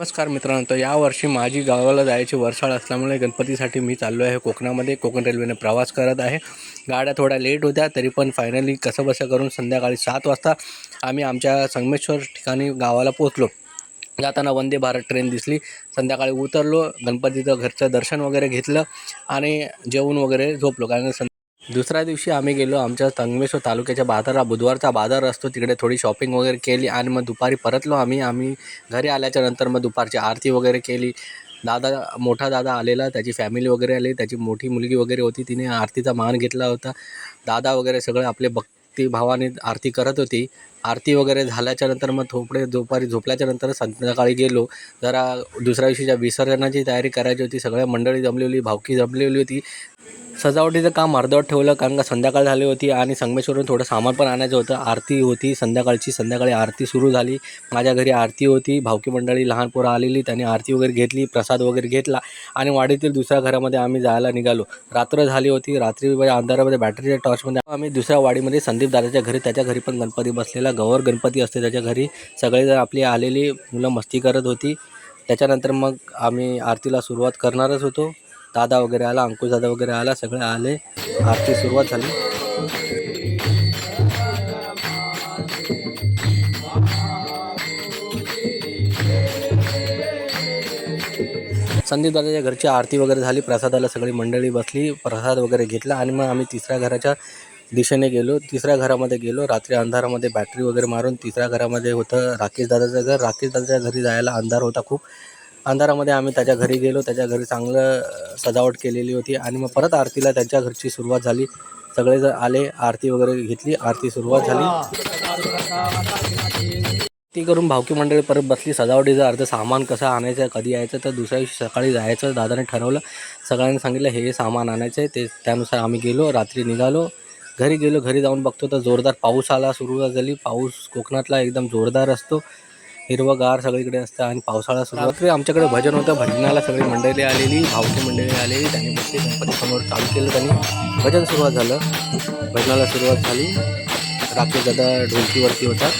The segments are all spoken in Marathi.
नमस्कार मित्रांनो, तर यावर्षी माझी गावाला जायची वर्षाळ असल्यामुळे गणपतीसाठी मी चाललो आहे कोकणामध्ये. कोकण रेल्वेने प्रवास करत आहे. गाड्या थोड्या लेट होत्या, तरी पण फायनली कसंबसं करून संध्याकाळी 7 वाजता आम्ही आमच्या संगमेश्वर ठिकाणी गावाला पोहोचलो. जाताना वंदे भारत ट्रेन दिसली. संध्याकाळी उतरलो, गणपतीचं घरचं दर्शन वगैरे घेतलं आणि जेवून वगैरे झोपलो. कारण दुसऱ्या दिवशी आम्ही गेलो आमच्या संगमेश्वर तालुक्याच्या बाजारात. बुधवारचा बाजार असतो, तिकडे थोडी शॉपिंग वगैरे केली आणि मग दुपारी परतलो आम्ही घरी आल्याच्या नंतर मग दुपारची आरती वगैरे केली. मोठा दादा आलेला, त्याची फॅमिली वगैरे आली, त्याची मोठी मुलगी वगैरे होती, तिने आरतीचा मान घेतला होता. दादा वगैरे सगळे आपले भक्तिभावाने आरती करत होती. आरती वगैरे झाल्याच्या नंतर मग दुपारी झोपल्याच्या नंतर संध्याकाळी गेलो. जरा दुसऱ्या दिवशीच्या विसर्जनाची तयारी करायची होती. सगळ्या मंडळी जमलेली, भावकी जमलेली होती. सजावटीचं काम अर्धवट ठेवलं कारण का संध्याकाळ झाली होती आणि संगमेश्वरून थोडं सामान पण आणायचं होतं. आरती होती संध्याकाळी आरती सुरू झाली. माझ्या घरी आरती होती. भावकी मंडळी, लहान पोरं आलेली, त्यांनी आरती वगैरे घेतली, प्रसाद वगैरे घेतला आणि वाडीतील दुसऱ्या घरामध्ये आम्ही जायला निघालो. रात्र झाली होती. रात्री अंधारामध्ये बॅटरीच्या टॉर्चमध्ये आम्ही दुसऱ्या वाडीमध्ये संदीप दादाच्या घरी, त्याच्या घरी पण गणपती बसलेला, गौर गणपती असते त्याच्या घरी. सगळेजण आपली आलेली मुलं मस्ती करत होती. त्याच्यानंतर मग आम्ही आरतीला सुरुवात करणारच होतो. दादा वगैरे आला, अंकुश दादा वगैरे आला, सगळे आले. आरती सुरुवात झाली. संदीप दादाच्या घरची आरती वगैरे झाली. प्रसादाला सगळी मंडळी बसली, प्रसाद वगैरे घेतला आणि मग आम्ही तिसऱ्या घराच्या दिशेने गेलो. तिसऱ्या घरामध्ये गेलो. रात्री अंधारामध्ये बॅटरी वगैरे मारून तिसऱ्या घरामध्ये होतं राकेश दादाचं घर. राकेश दादाच्या घरी जायला अंधार होता खूप. अंधारामध्ये आम्ही त्याच्या घरी गेलो. त्याच्या घरी चांगलं सजावट केलेली होती आणि मग परत आरतीला त्यांच्या घरची सुरुवात झाली. सगळेजण आले, आरती वगैरे घेतली, आरती सुरुवात झाली. ती करून भावकी मंडळी परत बसली. सजावटीचं अर्ध सामान कसं आणायचं, कधी यायचं, तर दुसऱ्या दिवशी सकाळी जायचं. दादाने ठरवलं, सगळ्यांनी सांगितलं हे सामान आणायचं आहे. त्यानुसार आम्ही गेलो. रात्री निघालो. घरी गेलो. घरी जाऊन बघतो तर जोरदार पाऊस आला, सुरुवात झाली. पाऊस कोकणातला एकदम जोरदार असतो, हिरवगार सगळीकडे असतं आणि पावसाळा सुरुवात. आमच्याकडे भजन होतं. भजनाला सगळी मंडळी आलेली, भावकी मंडळी आलेली. त्यांनी बसली, गणपतीसमोर चालू केलं. त्यांनी भजन सुरुवात झालं. भजनाला सुरुवात झाली. राकेश दादा ढोलकीवरती होता.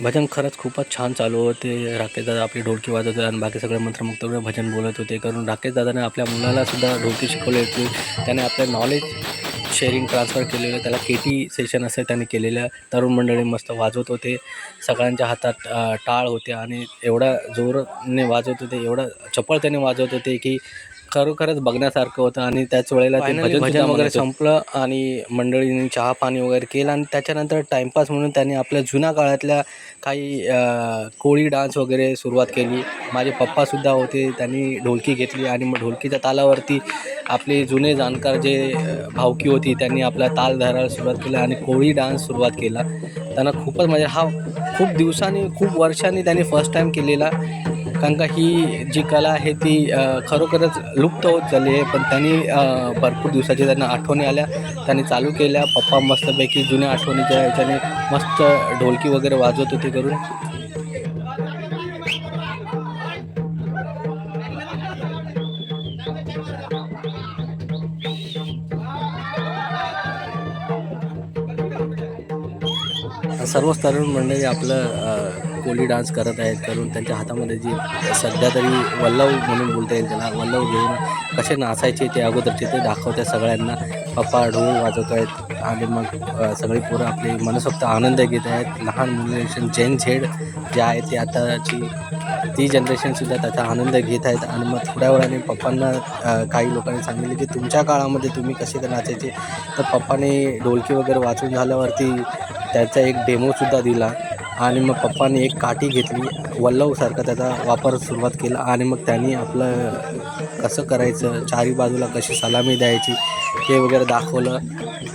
भजन खरंच खूपच छान चालू होते. राकेश दादा आपली ढोलकी वाजवत होते आणि बाकी सगळे मंत्रमुग्धपणे भजन बोलत होते. कारण राकेश दादाने आपल्या मुलालासुद्धा ढोलकी शिकवली होती. त्याने आपलं नॉलेज शेअरिंग ट्रान्सफर केलेलं. त्याला KT सेशन असे त्यांनी केलेलं. तरुण मंडळी मस्त वाजवत होते. सगळ्यांच्या हातात टाळ होते आणि एवढा जोराने वाजवत होते, एवढा चपळ त्याने वाजवत होते की खरोखरच बघण्यासारखं होतं. आणि त्याच वेळेला ते भजन वगैरे संपलं आणि मंडळींनी चहा पाणी वगैरे केलं आणि त्याच्यानंतर टाईमपास म्हणून त्यांनी आपल्या जुन्या काळातल्या काही कोळी डान्स वगैरे सुरुवात केली. माझे पप्पासुद्धा होते, त्यांनी ढोलकी घेतली आणि मग ढोलकीच्या तालावरती आपले जुने जाणकार जे भावकी होती त्यांनी आपला ताल धरायला सुरुवात केली आणि कोळी डान्स सुरुवात केला. त्यांना खूपच म्हणजे हा खूप दिवसांनी, खूप वर्षांनी त्यांनी फर्स्ट टाईम केलेला. कारण का ही जी कला आहे ती खरोखरच लुप्त होत चालली आहे. पण त्यांनी भरपूर दिवसाच्या त्यांना आठवणी आल्या, त्यांनी चालू केल्या. पप्पा मस्तपैकी जुन्या आठवणीच्या ह्याच्याने मस्त ढोलकी वगैरे वाजवत होते करून. सर्वच तरुण मंडळी आपलं कोळी डान्स करत आहेत. करून त्यांच्या हातामध्ये जी सध्या तरी वल्लव म्हणून बोलता येईल त्याला, वल्लव घेऊन कसे नाचायचे ते अगोदरचे ते दाखवत आहेत सगळ्यांना. पप्पा ढोल वाजवत आहेत आणि मग सगळी पोरं आपली मनसोक्त आनंद घेत आहेत. लहान जनरेशन Gen Z जे आहे ते आताची ती जनरेशनसुद्धा त्याचा आनंद घेत आहेत. आणि मग थोड्या वेळाने पप्पांना काही लोकांनी सांगितले की तुमच्या काळामध्ये तुम्ही कसे तर नाचायचे. तर पप्पाने ढोलकी वगैरे वाजवून झाल्यावरती त्याचा एक डेमोसुद्धा दिला आणि मग पप्पांनी एक काठी घेतली, वल्लवसारखा त्याचा वापर सुरुवात केला आणि मग त्यांनी आपलं कसं करायचं, चारी बाजूला कशी सलामी द्यायची ते वगैरे दाखवलं.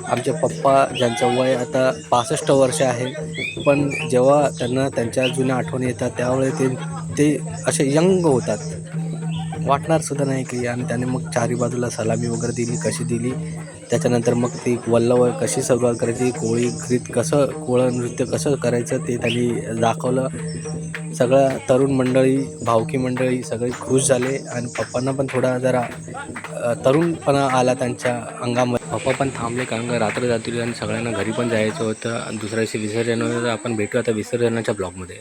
आमचे पप्पा ज्यांचं वय आता 65 वर्ष आहे, पण जेव्हा त्यांना त्यांच्या जुन्या आठवणी येतात त्यावेळी ते असे यंग होतात, वाटणारसुद्धा नाही की. आणि त्याने मग चारी बाजूला सलामी वगैरे दिली, कशी दिली. त्याच्यानंतर मग ती वल्लव कशी सुरुवात करायची, कोळी नृत्य कसं करायचं ते त्यांनी दाखवलं. सगळं तरुण मंडळी, भावकी मंडळी सगळे खुश झाले आणि पप्पांना पण थोडा जरा तरुणपणा आला त्यांच्या अंगामध्ये. पप्पा पण थांबले कारण का रात्र जातील आणि सगळ्यांना घरी पण जायचं होतं. दुसऱ्या दिवशी विसर्जन होतं. आपण भेटू आता विसर्जनाच्या ब्लॉगमध्ये.